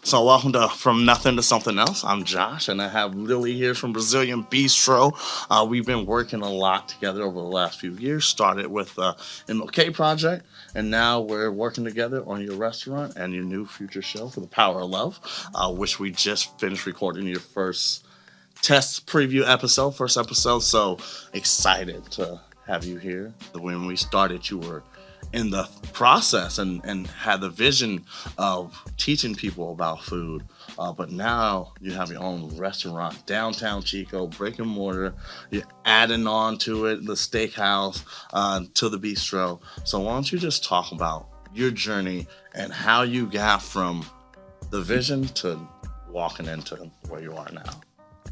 So welcome to From Nothing to Something Else. I'm Josh, and I have Lili here from Brazilian Bistro. We've been working a lot together over the last few years. Started with MLK Project, and now we're working together on your restaurant and your new future show for the Power of Love, which we just finished recording your first test preview episode, first episode. So excited to have you here. When we started, you were in the process and had the vision of teaching people about food. But now you have your own restaurant, downtown Chico, brick and mortar. You're adding on to it, the steakhouse, to the bistro. So why don't you just talk about your journey and how you got from the vision to walking into where you are now?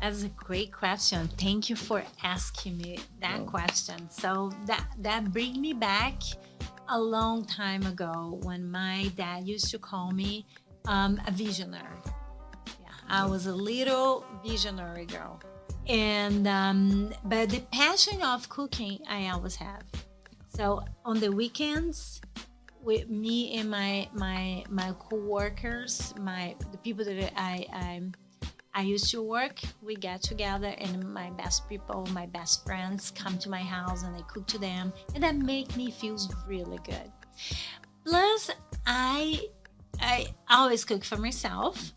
That's a great question. Thank you for asking me that question. So that brings me back a long time ago when my dad used to call me a visionary. Yeah, I was a little visionary girl, and but the passion of cooking I always have. So on the weekends, with me and my coworkers, the people that I used to work, we get together and my best people, my best friends come to my house and I cook to them, and that make me feel really good. Plus, I always cook for myself,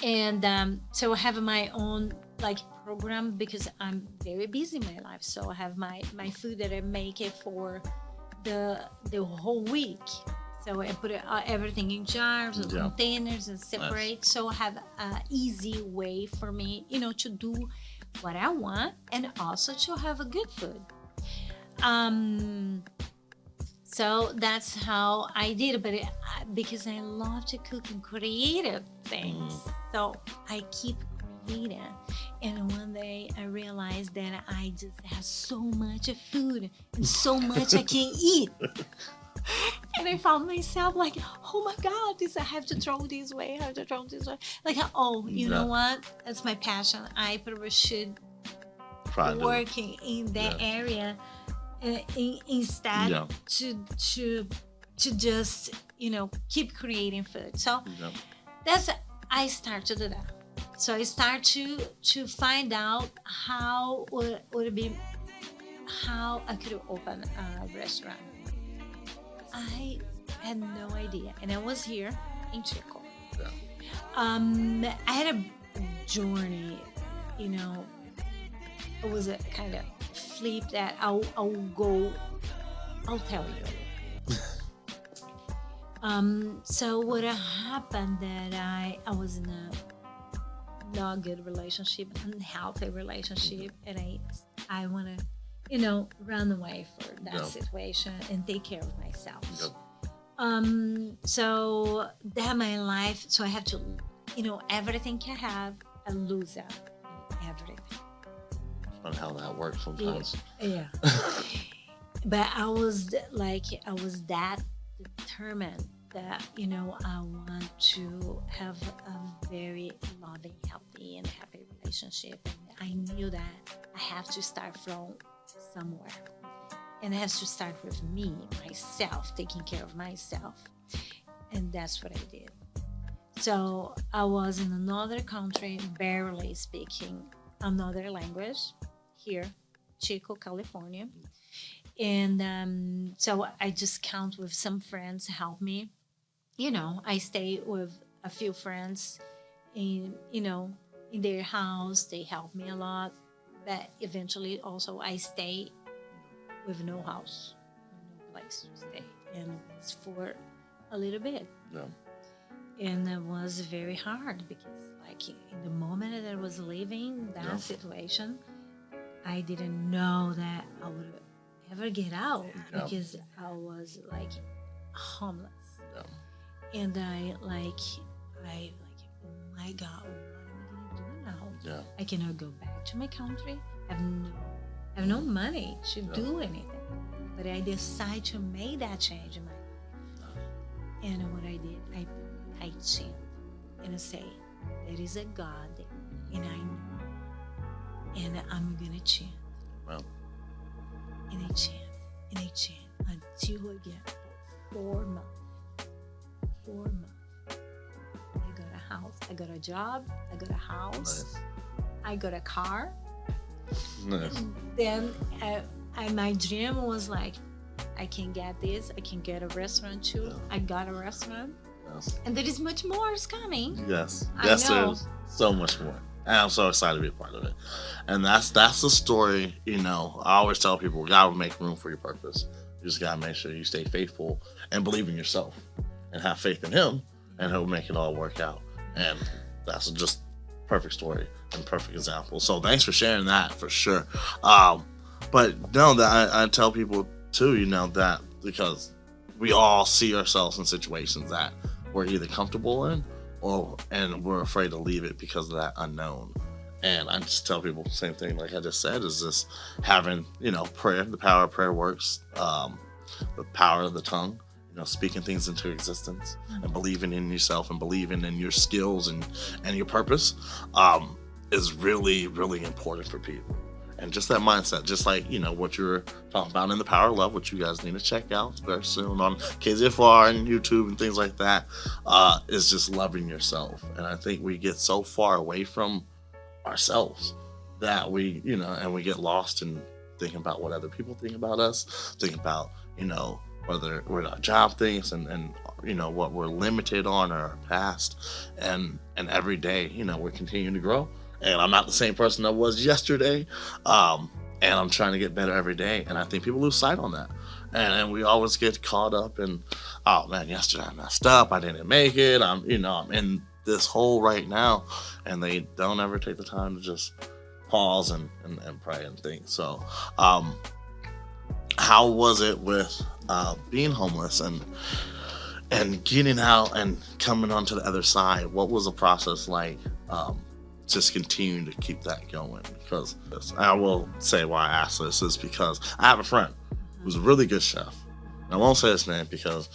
and so I have my own program because I'm very busy in my life. So I have my food that I make it for the whole week. So I put everything in jars or containers and separate. Nice. So I have an easy way for me, to do what I want and also to have a good food. So that's how I did it, but because I love to cook and creative things. So I keep creating. And one day I realized that I just have so much food and so much I can eat. And I found myself like, oh my God, I have to throw this way, I have to throw this way. You know what? That's my passion. I probably should working in that area instead to just, keep creating food. So I start to do that. So I start to find out how would it be, how I could open a restaurant. I had no idea, and I was here in Chico. Yeah. I had a journey, it was a kind of flip that I'll tell you. So what happened that I was in a not good relationship, unhealthy relationship, and I want to run away for that situation and take care of myself. So that my life, so I have to, everything can have, I lose that, everything. It's how that works sometimes. Yeah. But I was that determined that, I want to have a very loving, healthy, and happy relationship. And I knew that I have to start from somewhere, and it has to start with me, myself, taking care of myself, and that's what I did. So I was in another country, barely speaking another language, here, Chico, California, and so I just count with some friends to help me. I stay with a few friends in their house. They help me a lot. But eventually also I stay with no house, no place to stay. And it's for a little bit. Yeah. And it was very hard because in the moment that I was leaving that situation, I didn't know that I would ever get out because I was homeless. Yeah. And I oh my God, what am I gonna do now? Yeah. I cannot go back to my country. I have no money to do anything. But I decided to make that change in my life. And what I did, I chant and I say, there is a God and I know. And I'm gonna chant. Wow. And I chant until I get 4 months. 4 months. I got house. I got a job. I got a house. Nice. I got a car. Nice. Then my dream was like, I can get this. I can get a restaurant too. Yeah. I got a restaurant, Yes. and there is much more is coming. Yes. I Yes, know. there's so much more. And I'm so excited to be a part of it. And that's the story, I always tell people, God will make room for your purpose. You just gotta make sure you stay faithful and believe in yourself and have faith in him, and he'll make it all work out. And that's just perfect story and perfect example. So thanks for sharing that for sure. But no, that I tell people too, that because we all see ourselves in situations that we're either comfortable in and we're afraid to leave it because of that unknown. And I just tell people the same thing, like I just said, is just having, prayer. The power of prayer works. The power of the tongue, speaking things into existence and believing in yourself and believing in your skills and your purpose is really, really important for people. And just that mindset, just like, what you're talking about in The Power of Love, which you guys need to check out very soon on KZFR and YouTube and things like that, is just loving yourself. And I think we get so far away from ourselves that we, and we get lost in thinking about what other people think about us, thinking about, whether we're our job things and what we're limited on our past. And every day, we're continuing to grow. And I'm not the same person I was yesterday. And I'm trying to get better every day. And I think people lose sight on that. And we always get caught up in, oh man, yesterday I messed up. I didn't make it. I'm in this hole right now. And they don't ever take the time to just pause and pray and think. So, how was it with being homeless and getting out and coming onto the other side? What was the process like? Just continuing to keep that going, because I will say why I asked this is because I have a friend who's a really good chef. And I won't say his name because,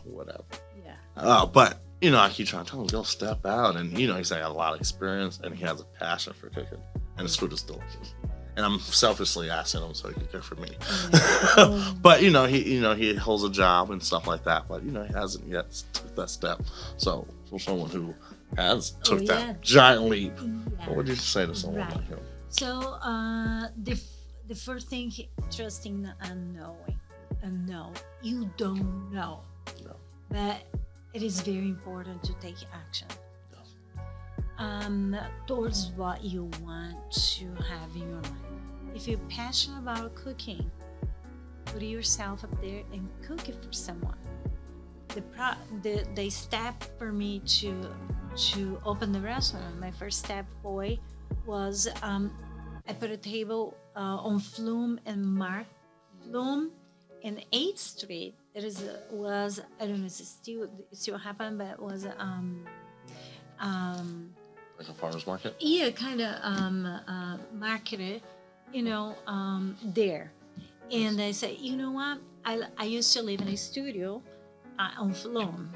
whatever. Yeah. But, I keep trying to tell him, go step out. And, he's got a lot of experience and he has a passion for cooking. And his food is delicious. And I'm selfishly asking him so he can cook for me. Yeah. But, he holds a job and stuff like that. But, he hasn't yet took that step. So, for someone who has took that giant leap, what would you say to someone like him? So the first thing, trusting the unknowing. Unknown. You don't know. No. But it is very important to take action. Towards what you want to have in your mind. If you're passionate about cooking, put yourself up there and cook it for someone. The step for me to open the restaurant, my first step was I put a table on Flume and Flume in 8th Street. There was I don't know if it still happened, but it was Like a farmer's market? Yeah, kind of marketed, there. And I said, you know what? I used to live in a studio on Flume.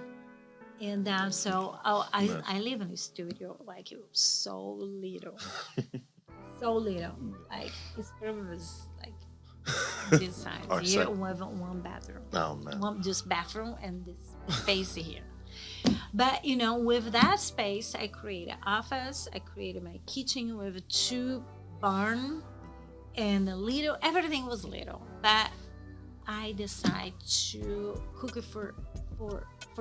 And so I live in a studio, like it was so little. So little. Like it's probably like this size. Here we have one bathroom. Oh man. One just bathroom and this space here. But with that space, I created office. I created my kitchen with 2 barn and everything was little. But I decided to cook it for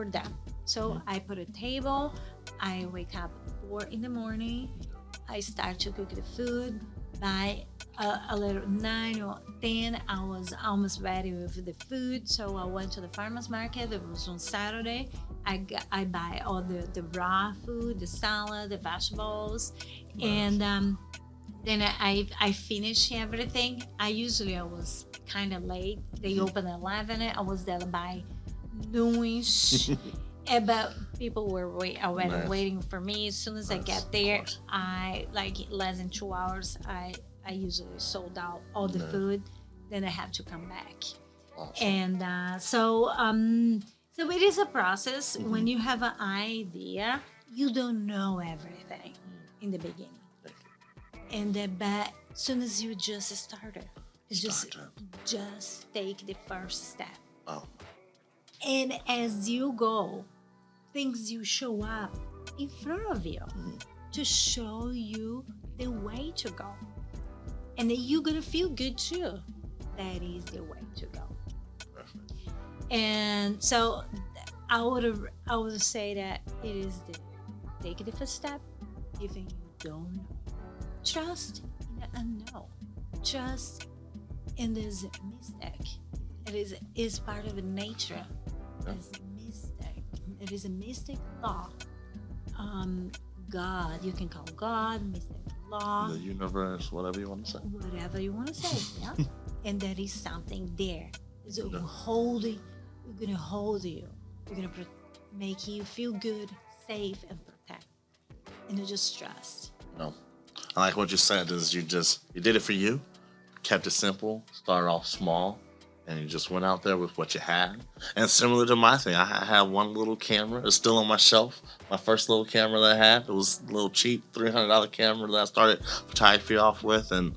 them. So I put a table. I wake up 4 in the morning. I start to cook the food. By a little 9 or 10, I was almost ready with the food. So I went to the farmer's market. It was on Saturday. I buy all the raw food, the salad, the vegetables, and then I finish everything. I was kind of late. They open at 11. I was there by noonish. But people were already waiting for me. As soon as I get there, I less than 2 hours. I usually sold out all the food. Then I have to come back. Awesome. And so it is a process. Mm-hmm. When you have an idea, you don't know everything in the beginning. And but as soon as you just started, just take the first step. Oh. And as you go, things you show up in front of you to show you the way to go. And then you're gonna feel good too. That is the way to go. Perfect. And so I would say that it is the take the first step, even you don't know. Trust in the unknown. Trust in this mistake. It is part of the nature. Yeah. It's a mistake. It is a mistake law. God, you can call God, mistake law, The universe, whatever you want to say. whatever you want to say. Yeah. And there is something there. It's Yeah. holding. We're gonna hold you. We're gonna make you feel good, safe, and protect. And you just trust. No. I like what you said is you did it for you, kept it simple, started off small, and you just went out there with what you had. And similar to my thing, I had one little camera. It's still on my shelf. My first little camera that I had, it was a little cheap, $300 camera that I started photography off with, and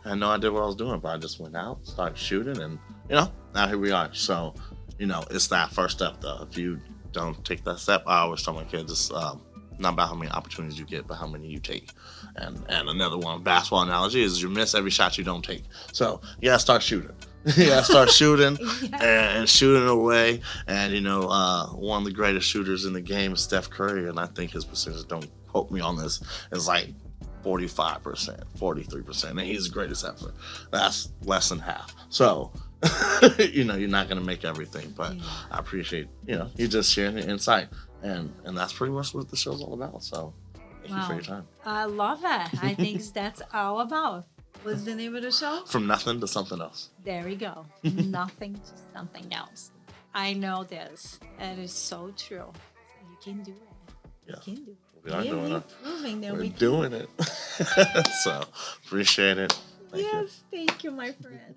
I had no idea what I was doing, but I just went out, started shooting, and now here we are. So, it's that first step though. If you don't take that step, I always tell my kids it's not about how many opportunities you get, but how many you take. And another one, basketball analogy, is you miss every shot you don't take. So you gotta start shooting. You gotta start shooting and shooting away. And one of the greatest shooters in the game is Steph Curry, and I think his percentage, don't quote me on this, is like 45%, 43%, and he's the greatest ever. That's less than half. So you're not gonna make everything, but I appreciate you just sharing the insight, and that's pretty much what the show's all about. So thank you for your time. I love that. I think that's all about. What's the name of the show? From nothing to something else. There we go. Nothing to something else. I know this. That is so true. You can do it. Yeah. You can do it. We are doing it. Proving that We're we can. doing it. So appreciate it. Thank you. Yes, thank you, my friend.